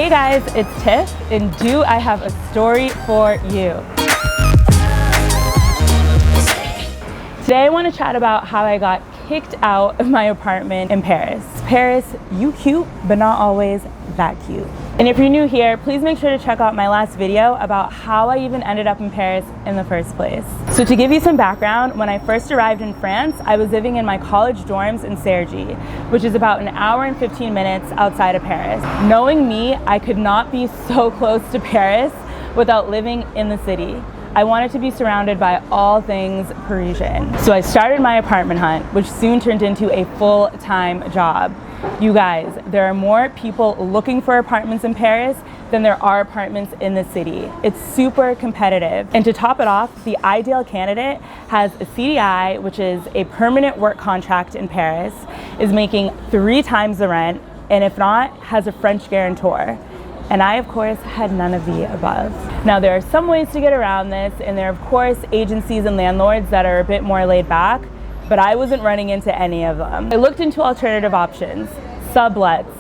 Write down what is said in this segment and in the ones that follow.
Hey guys, it's Tiff, and do I have a story for you. Today I want to chat about how I got kicked out of my apartment in Paris. Paris, you cute, but not always that cute. And if you're new here, please make sure to check out my last video about how I even ended up in Paris in the first place. So to give you some background, when I first arrived in France, I was living in my college dorms in Cergy, which is about an hour and 15 minutes outside of Paris. Knowing me, I could not be so close to Paris without living in the city. I wanted to be surrounded by all things Parisian. So I started my apartment hunt, which soon turned into a full-time job. You guys, there are more people looking for apartments in Paris than there are apartments in the city. It's super competitive. And to top it off, the ideal candidate has a CDI, which is a permanent work contract in Paris, is making 3 times the rent, and if not, has a French guarantor. And I, of course, had none of the above. Now, there are some ways to get around this, and there are, of course, agencies and landlords that are a bit more laid back, but I wasn't running into any of them. I looked into alternative options, sublets,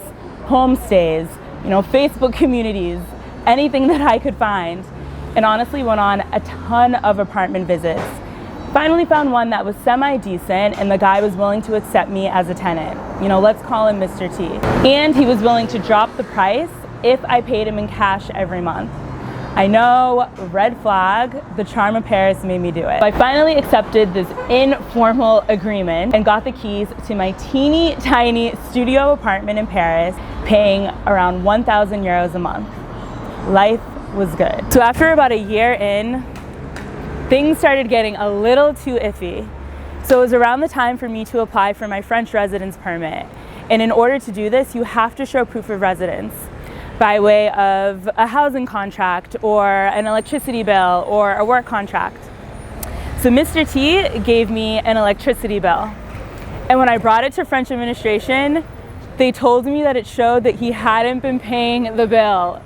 homestays, Facebook communities, anything that I could find, and honestly went on a ton of apartment visits. Finally found one that was semi-decent, and the guy was willing to accept me as a tenant. Let's call him Mr. T. And he was willing to drop the price if I paid him in cash every month. I know, red flag, the charm of Paris made me do it. So I finally accepted this informal agreement and got the keys to my teeny tiny studio apartment in Paris, paying around 1,000 euros a month. Life was good. So after about a year in, things started getting a little too iffy. So it was around the time for me to apply for my French residence permit. And in order to do this, you have to show proof of residence by way of a housing contract or an electricity bill or a work contract. So Mr. T gave me an electricity bill. And when I brought it to French administration, they told me that it showed that he hadn't been paying the bill.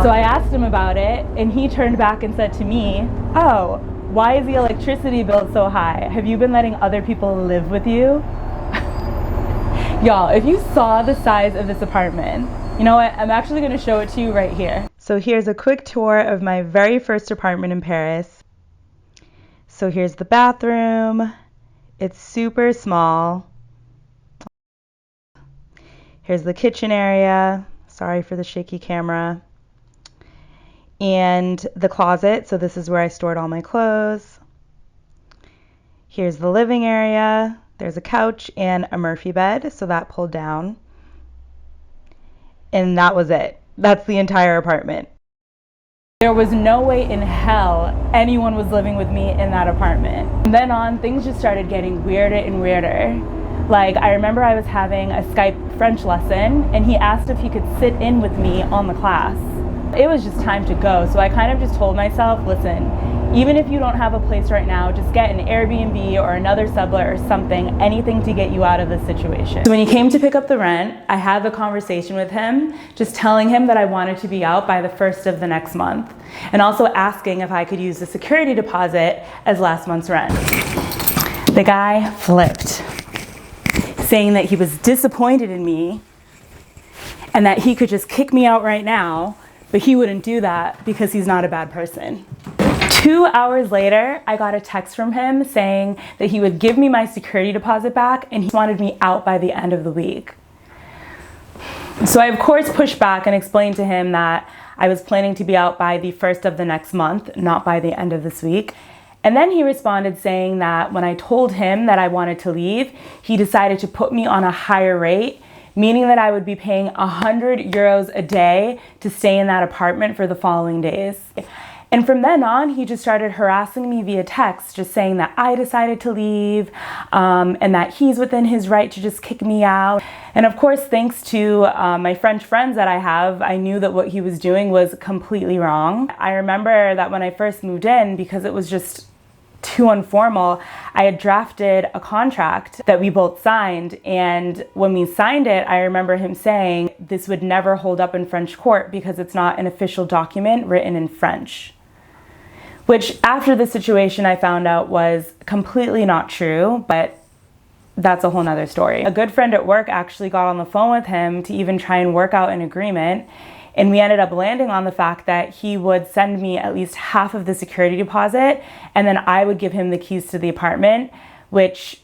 So I asked him about it, and he turned back and said to me, "Oh, why is the electricity bill so high? Have you been letting other people live with you?" Y'all, if you saw the size of this apartment, you know what? I'm actually going to show it to you right here. So here's a quick tour of my very first apartment in Paris. So here's the bathroom. It's super small. Here's the kitchen area. Sorry for the shaky camera. And the closet. So this is where I stored all my clothes. Here's the living area. There's a couch and a Murphy bed, so that pulled down. And that was it. That's the entire apartment. There was no way in hell anyone was living with me in that apartment. From then on, things just started getting weirder and weirder. Like, I remember I was having a Skype French lesson, and he asked if he could sit in with me on the class. It was just time to go, so I kind of just told myself, listen, even if you don't have a place right now, just get an Airbnb or another sublet or something, anything to get you out of this situation. So when he came to pick up the rent, I had the conversation with him, just telling him that I wanted to be out by the 1st of the next month, and also asking if I could use the security deposit as last month's rent. The guy flipped, saying that he was disappointed in me and that he could just kick me out right now, but he wouldn't do that because he's not a bad person. 2 hours later, I got a text from him saying that he would give me my security deposit back and he wanted me out by the end of the week. So I, of course, pushed back and explained to him that I was planning to be out by the 1st of the next month, not by the end of this week. And then he responded saying that when I told him that I wanted to leave, he decided to put me on a higher rate, meaning that I would be paying 100 euros a day to stay in that apartment for the following days. And from then on, he just started harassing me via text, just saying that I decided to leave and that he's within his right to just kick me out. And of course, thanks to my French friends that I have, I knew that what he was doing was completely wrong. I remember that when I first moved in, because it was just too informal, I had drafted a contract that we both signed, and when we signed it, I remember him saying this would never hold up in French court because it's not an official document written in French. Which after the situation I found out was completely not true, but that's a whole nother story. A good friend at work actually got on the phone with him to even try and work out an agreement. And we ended up landing on the fact that he would send me at least half of the security deposit, and then I would give him the keys to the apartment, which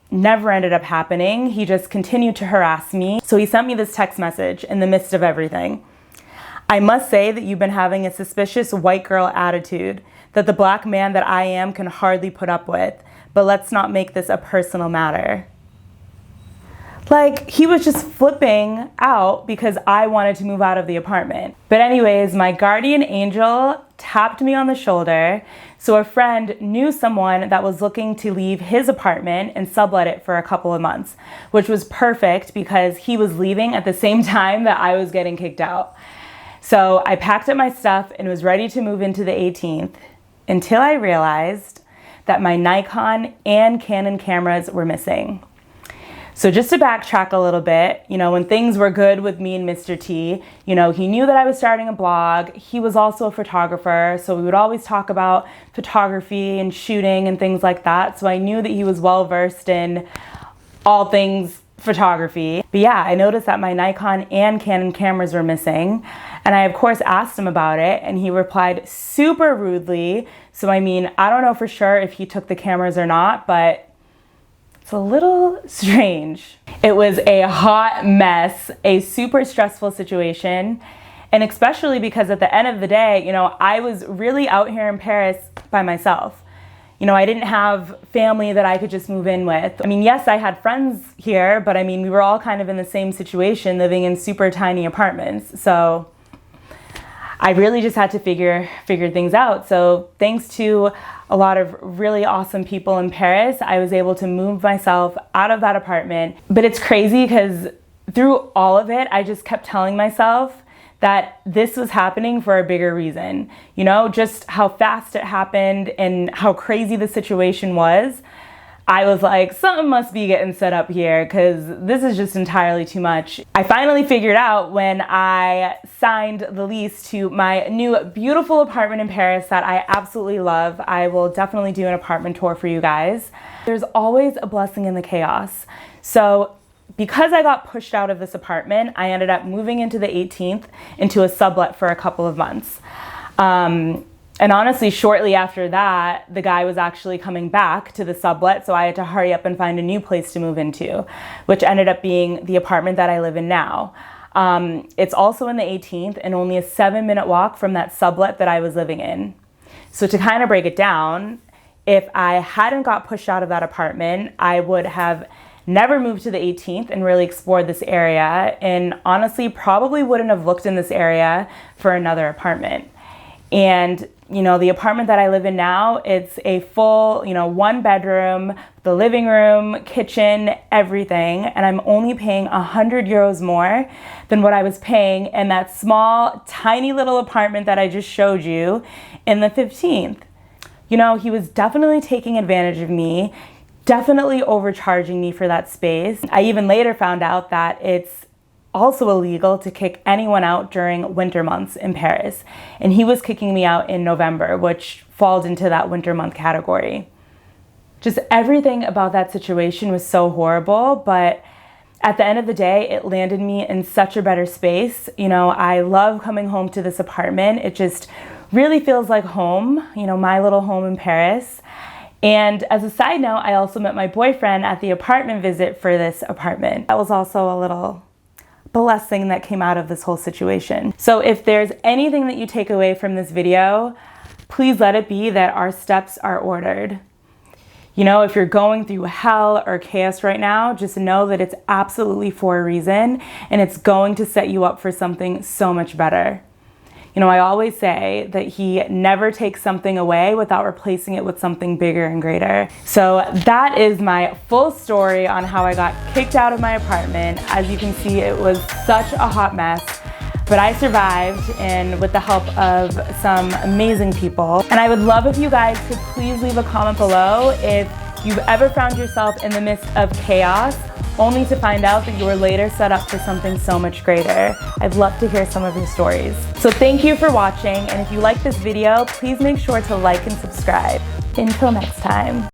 never ended up happening. He just continued to harass me. So he sent me this text message in the midst of everything. "I must say that you've been having a suspicious white girl attitude that the black man that I am can hardly put up with, but let's not make this a personal matter." Like, he was just flipping out because I wanted to move out of the apartment. But anyways, my guardian angel tapped me on the shoulder. So a friend knew someone that was looking to leave his apartment and sublet it for a couple of months, which was perfect because he was leaving at the same time that I was getting kicked out. So I packed up my stuff and was ready to move into the 18th until I realized that my Nikon and Canon cameras were missing. So just to backtrack a little bit, when things were good with me and Mr. T, he knew that I was starting a blog. He was also a photographer, so we would always talk about photography and shooting and things like that. So I knew that he was well versed in all things photography. But yeah, I noticed that my Nikon and Canon cameras were missing. And I, of course, asked him about it, and he replied super rudely. So I don't know for sure if he took the cameras or not, but it's a little strange. It was a hot mess, a super stressful situation, and especially because at the end of the day, I was really out here in Paris by myself. I didn't have family that I could just move in with. Yes, I had friends here, but we were all kind of in the same situation, living in super tiny apartments. So I really just had to figure things out. So thanks to a lot of really awesome people in Paris, I was able to move myself out of that apartment. But it's crazy because through all of it, I just kept telling myself that this was happening for a bigger reason. Just how fast it happened and how crazy the situation was. I was like, something must be getting set up here because this is just entirely too much. I finally figured out when I signed the lease to my new beautiful apartment in Paris that I absolutely love. I will definitely do an apartment tour for you guys. There's always a blessing in the chaos. So because I got pushed out of this apartment, I ended up moving into the 18th into a sublet for a couple of months. And honestly, shortly after that, the guy was actually coming back to the sublet, so I had to hurry up and find a new place to move into, which ended up being the apartment that I live in now. It's also in the 18th and only a 7-minute walk from that sublet that I was living in. So to kind of break it down, if I hadn't got pushed out of that apartment, I would have never moved to the 18th and really explored this area, and honestly probably wouldn't have looked in this area for another apartment. And the apartment that I live in now, it's a full, 1 bedroom, the living room, kitchen, everything. And I'm only paying 100 euros more than what I was paying in that small, tiny little apartment that I just showed you in the 15th. He was definitely taking advantage of me, definitely overcharging me for that space. I even later found out that it's also illegal to kick anyone out during winter months in Paris. And he was kicking me out in November, which falls into that winter month category. Just everything about that situation was so horrible, but at the end of the day, it landed me in such a better space. I love coming home to this apartment. It just really feels like home, my little home in Paris. And as a side note, I also met my boyfriend at the apartment visit for this apartment. That was also a little blessing that came out of this whole situation. So if there's anything that you take away from this video, please let it be that our steps are ordered. If you're going through hell or chaos right now, just know that it's absolutely for a reason, and it's going to set you up for something so much better. I always say that he never takes something away without replacing it with something bigger and greater. So that is my full story on how I got kicked out of my apartment. As you can see, it was such a hot mess, but I survived, and with the help of some amazing people. And I would love if you guys could please leave a comment below if you've ever found yourself in the midst of chaos, only to find out that you were later set up for something so much greater. I'd love to hear some of your stories. So thank you for watching, and if you like this video, please make sure to like and subscribe. Until next time.